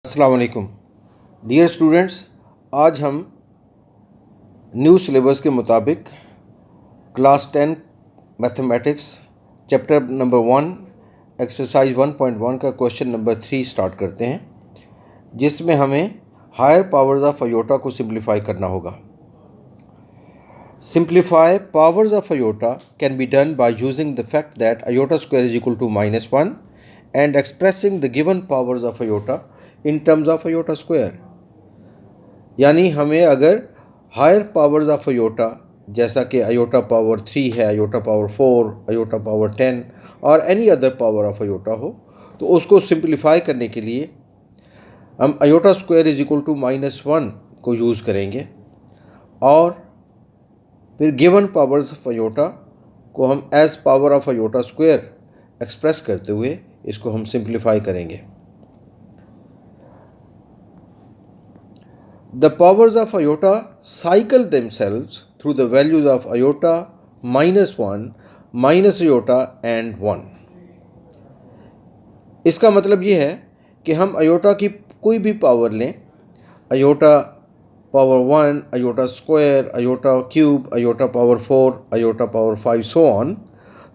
अस्सलाम वालेकुम dear students. आज हम न्यू सिलेबस के मुताबिक class 10 mathematics chapter number 1 exercise 1.1 का क्वेश्चन नंबर 3 स्टार्ट करते हैं, जिसमें हमें हायर पावर्स ऑफ अयोटा को सिंप्लीफाई करना होगा। Simplify powers of iota can be done by using the fact that iota square is equal to -1 and expressing the given powers of iota in terms of iota square. यानी हमें अगर higher powers of aorta, जैसा कि iota power 3 है, aorta power 4, iota power 10 और any other power of iota हो, तो उसको सिंप्लीफाई करने के लिए हम iota square is equal to -1 को यूज़ करेंगे और फिर गिवन पावर्स ऑफ अयोटा को हम as power of iota square express करते हुए इसको हम सिंप्लीफाई करेंगे। The powers of iota cycle themselves through the values of iota, -1, minus iota and 1। इसका मतलब ये है कि हम अयोटा की कोई भी पावर लें, iota power 1, iota square, iota cube, iota power 4, iota power 5 so on,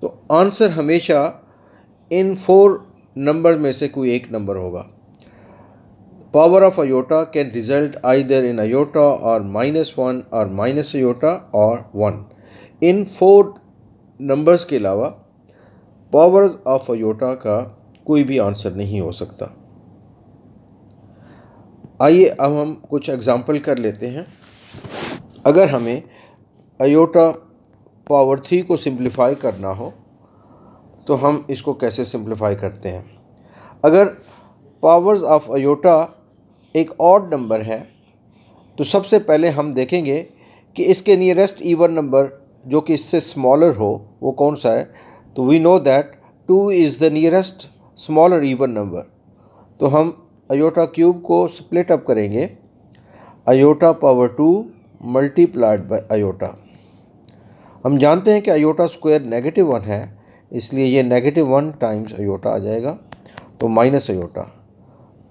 तो आंसर हमेशा इन 4 नंबर में से कोई एक नंबर होगा। Power of iota can result either in iota or -1 or minus iota or 1। In 4 numbers के अलावा power of aorta का कोई भी आंसर नहीं हो सकता। आइए अब हम कुछ एग्जाम्पल कर लेते हैं। अगर हमें अयोटा पावर 3 को सिंप्लीफाई करना हो तो हम इसको कैसे सिंप्लीफाई करते हैं। अगर पावर्स ऑफ अयोटा एक ऑड नंबर है तो सबसे पहले हम देखेंगे कि इसके नियरेस्ट इवन नंबर जो कि इससे स्मॉलर हो वो कौन सा है। तो we know that 2 is the nearest smaller even number. तो हम अयोटा क्यूब को स्प्लिट अप करेंगे, iota power 2 multiplied by iota. हम जानते हैं कि अयोटा स्क्वायर -1 है, इसलिए ये -1 टाइम्स अयोटा आ जाएगा, तो माइनस अयोटा।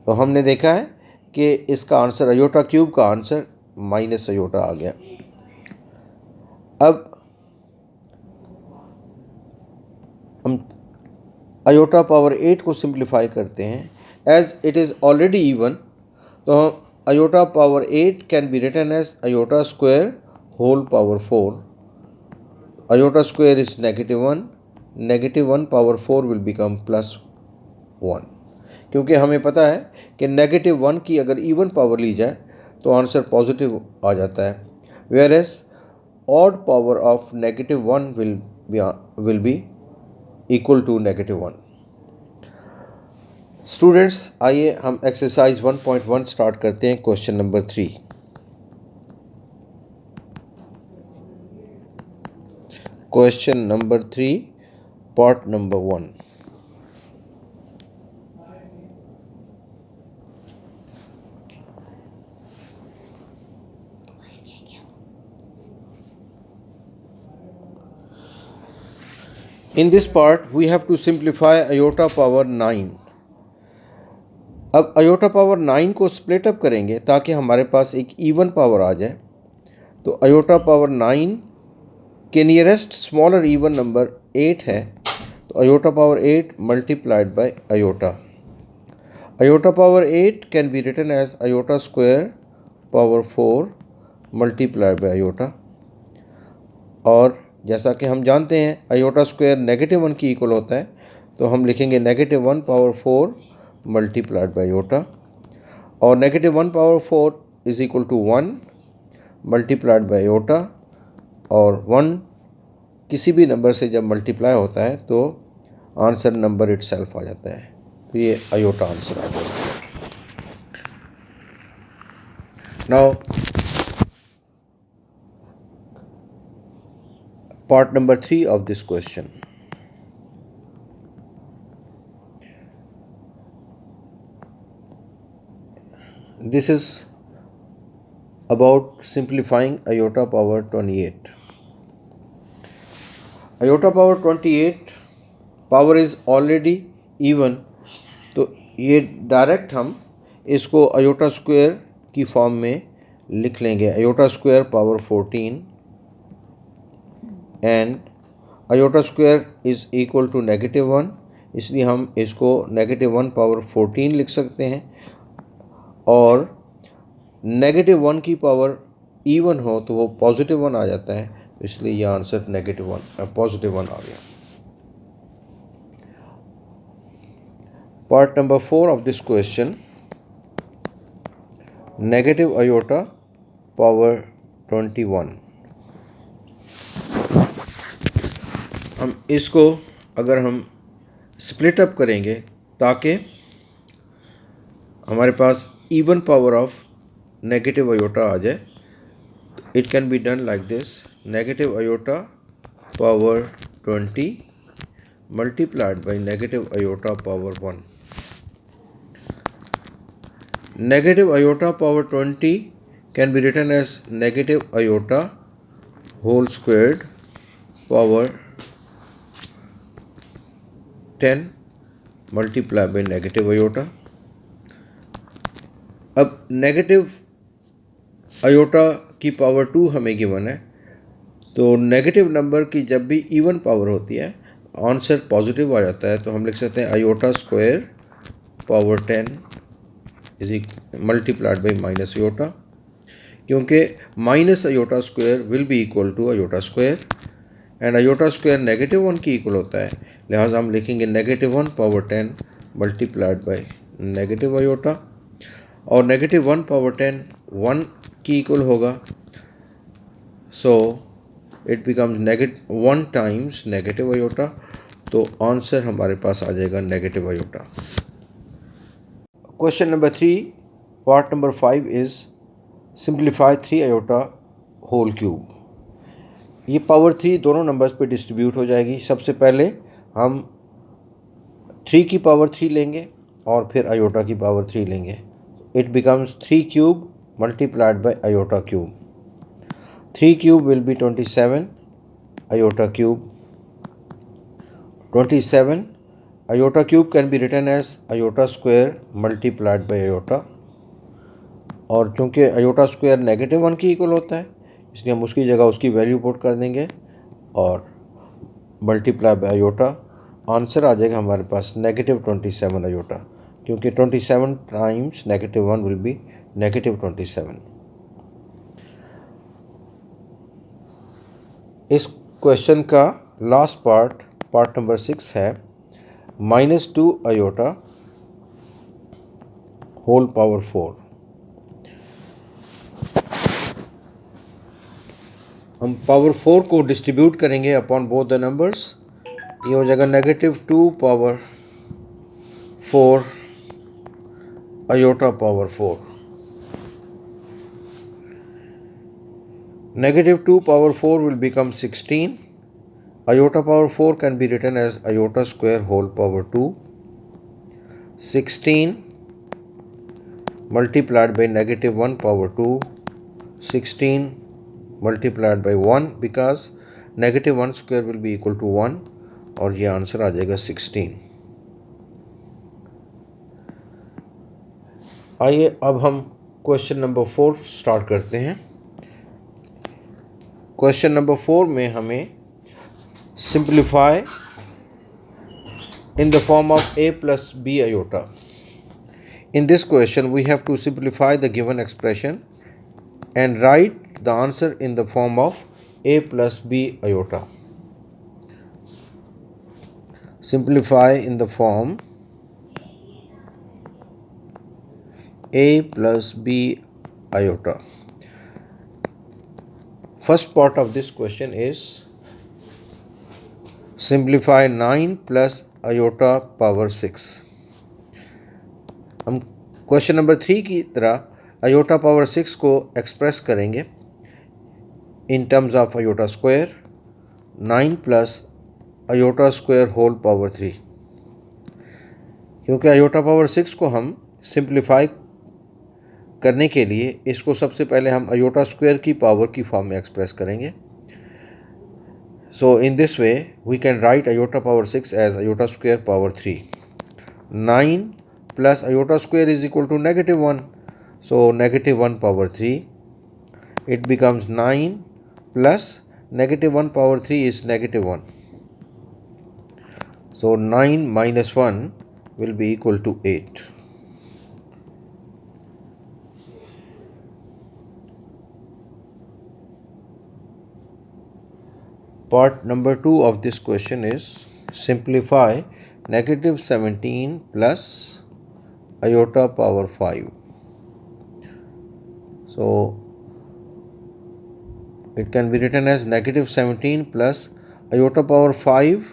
तो हमने देखा है कि इसका आंसर अयोटा क्यूब का आंसर माइनस अयोटा आ गया। अब हम अयोटा पावर 8 को सिंप्लीफाई करते हैं। As it is already even, तो हम iota power 8 can be written as iota square whole power 4। Iota square is -1, -1 power 4 will become +1, क्योंकि हमें पता है कि -1 की अगर इवन पावर ली जाए तो आंसर पॉजिटिव आ जाता है, where as odd power of -1 will be equal to -1। Students, आइए हम एक्सरसाइज 1.1 स्टार्ट करते हैं। Question number 3। Question number 3 part number 1। In this part we have to simplify iota power 9। अब iota पावर 9 को split up करेंगे ताकि हमारे पास एक इवन पावर आ जाए। तो iota पावर 9 के नियरेस्ट स्मॉलर इवन नंबर 8 है, तो iota power 8 multiplied by iota। iota power 8 can be written as iota square power 4 multiplied by iota। और जैसा कि हम जानते हैं अयोटा स्क्वायर -1 की इक्वल होता है, तो हम लिखेंगे -1 पावर 4 मल्टीप्लाइड बाय अयोटा। और -1 power 4 is equal to 1 multiplied by iota. और 1 किसी भी नंबर से जब मल्टीप्लाई होता है तो आंसर नंबर इटसेल्फ आ जाता है, तो ये अयोटा आंसर आ जाएगा। Now part number 3 of this question. This is about simplifying iota power 28. Iota power 28 power is already even, तो ये डायरेक्ट हम इसको अयोटा स्क्वायर की फॉर्म में लिख लेंगे, iota square power 14 and iota square is equal to -1, इसलिए हम इसको -1 पावर 14 लिख सकते हैं। और -1 की पावर इवन हो तो वो +1 आ जाता है, इसलिए यह आंसर +1 आ गया। Part number 4 of this question, negative iota power 21। हम इसको अगर हम स्प्लिट अप करेंगे ताकि हमारे पास even power of negative iota आ जाए, it can be done like this, negative iota power 20 multiplied by negative iota power 1. Negative iota power 20 can be written as negative iota whole squared power 10 multiplied by negative iota. अब negative aorta की power 2 हमें given है, तो negative number की जब भी even power होती है आंसर पॉजिटिव आ जाता है, तो हम लिख सकते हैं iota square power 10 is multiplied by minus iota, क्योंकि minus iota square will be equal to iota square and iota square -1 की इक्वल होता है, लिहाजा हम लिखेंगे -1 power 10 multiplied by negative iota, और -1 पावर 10 1 की इक्वल होगा, so it becomes -1 times negative iota, तो आंसर हमारे पास आ जाएगा negative iota. Question number 3 part number 5 is simplify 3 iota whole cube. ये पावर 3 दोनों नंबर्स पे डिस्ट्रीब्यूट हो जाएगी। सबसे पहले हम 3 की पावर 3 लेंगे और फिर अयोटा की पावर 3 लेंगे, it becomes 3 cube multiplied by iota cube. 3 cube will be 27 iota cube. 27 iota cube can be written as iota square multiplied by iota, और चूँकि iota square -1 की इक्वल होता है इसलिए हम उसकी जगह उसकी वैल्यू पुट कर देंगे और मल्टीप्लाई बाय iota, आंसर आ जाएगा हमारे पास -27 iota, क्योंकि 27 टाइम्स -1 विल बी -27। इस क्वेश्चन का लास्ट पार्ट नंबर 6 है -2 अयोटा होल पावर 4। हम पावर 4 को डिस्ट्रीब्यूट करेंगे अपॉन बोथ द नंबर्स, ये हो जाएगा -2 power 4 iota power 4। -2 power 4 will become 16. Iota power 4 can be written as iota square whole power 2. 16 multiplied by -1 power 2. 16 multiplied by 1, because -1 square will be equal to 1, और ये answer आ जाएगा 16। आइए अब हम क्वेश्चन नंबर 4 स्टार्ट करते हैं। Question number 4 में हमें simplify in the form of a plus b iota। In this question we have to simplify the given expression and write the answer in the form of a plus b iota। Simplify in the form a plus b iota। First part of this question is simplify 9 plus iota power 6। हम question number 3 की तरह aorta power 6 को express करेंगे in terms of iota square 9 plus iota square whole power 3। क्योंकि aorta power 6 को हम simplify करने के लिए इसको सबसे पहले हम अयोटा स्क्वायर की पावर की फॉर्म में एक्सप्रेस करेंगे। So in this way we can write iota power 6 as iota square power 3। 9 plus iota square is equal to -1. So -1 power 3. It becomes 9 plus -1 power 3 is -1. So 9 minus 1 will be equal to 8. Part number 2 of this question is simplify -17 plus iota power 5. So it can be written as -17 plus iota power 5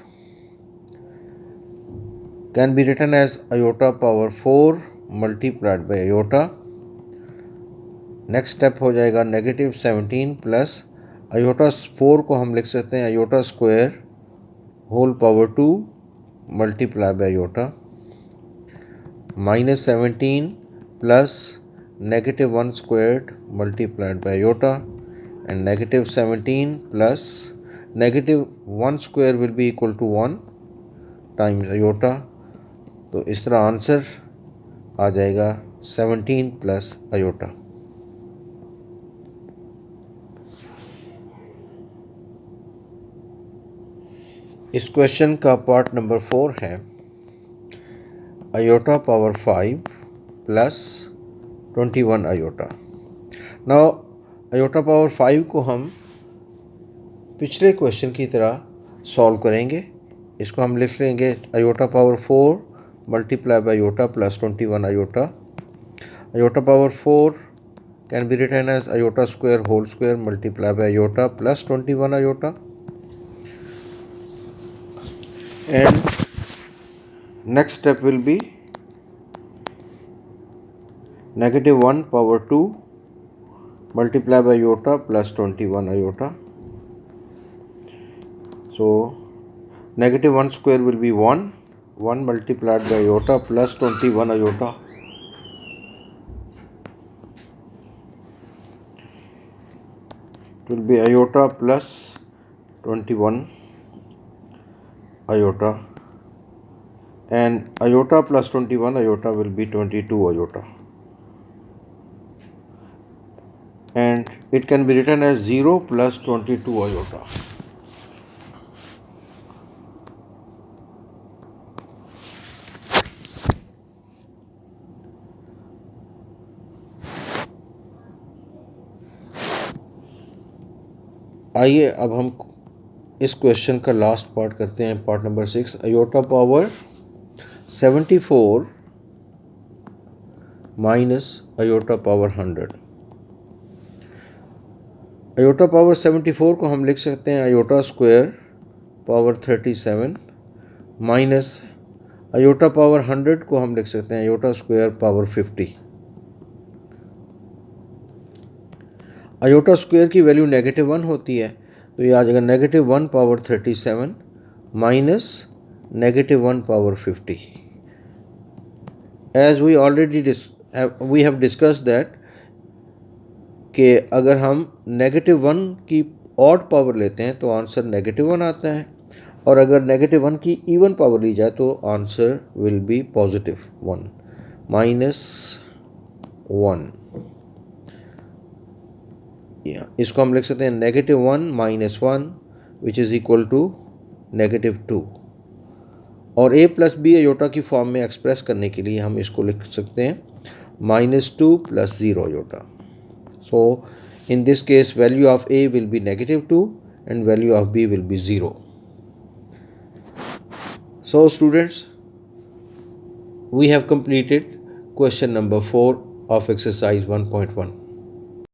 can be written as iota power 4 multiplied by iota. Next step हो जाएगा -17 plus iota 4 को हम लिख सकते हैं iota square whole power 2 multiply by iota, -17 plus -1 squared multiplied by iota and -17 plus -1 square will be equal to 1 times iota. तो इस तरह आंसर आ जाएगा 17 प्लस आयोटा। इस क्वेश्चन का पार्ट नंबर 4 है iota power 5 plus 21 iota. Now iota power 5 को हम पिछले क्वेश्चन की तरह सॉल्व करेंगे। इसको हम लिख लेंगे iota power 4 multiply by iota plus 21 iota. Iota power 4 can be written as iota square whole square multiply by iota plus 21 iota. And next step will be -1 power 2 multiplied by iota plus 21 iota. So -1 square will be 1 multiplied by iota plus 21 iota. It will be iota plus 21 iota, and iota plus 21 iota will be 22 iota, and it can be written as 0 plus 22 iota. आइए अब हम इस question का last part करते हैं, part number 6 iota power 74 minus iota power 100। Iota power 74 को हम लिख सकते हैं iota square power 37 minus iota power 100 को हम लिख सकते हैं iota square power 50। Iota square की वैल्यू -1 होती है, तो ये आ जाएगा -1 power 37 minus -1 power 50। As we already we have discussed that कि अगर हम -1 की ऑड पावर लेते हैं तो आंसर -1 आता है, और अगर -1 की इवन पावर ली जाए तो आंसर विल बी +1 -1। इसको हम लिख सकते हैं -1 - 1 विच इज़ इक्वल टू -2, और a प्लस बी आयोटा की फॉर्म में एक्सप्रेस करने के लिए हम इसको लिख सकते हैं -2 + 0 iota. So in this case value of a will be -2 and value of b will be 0. So students, we have completed question number 4 of exercise 1.1.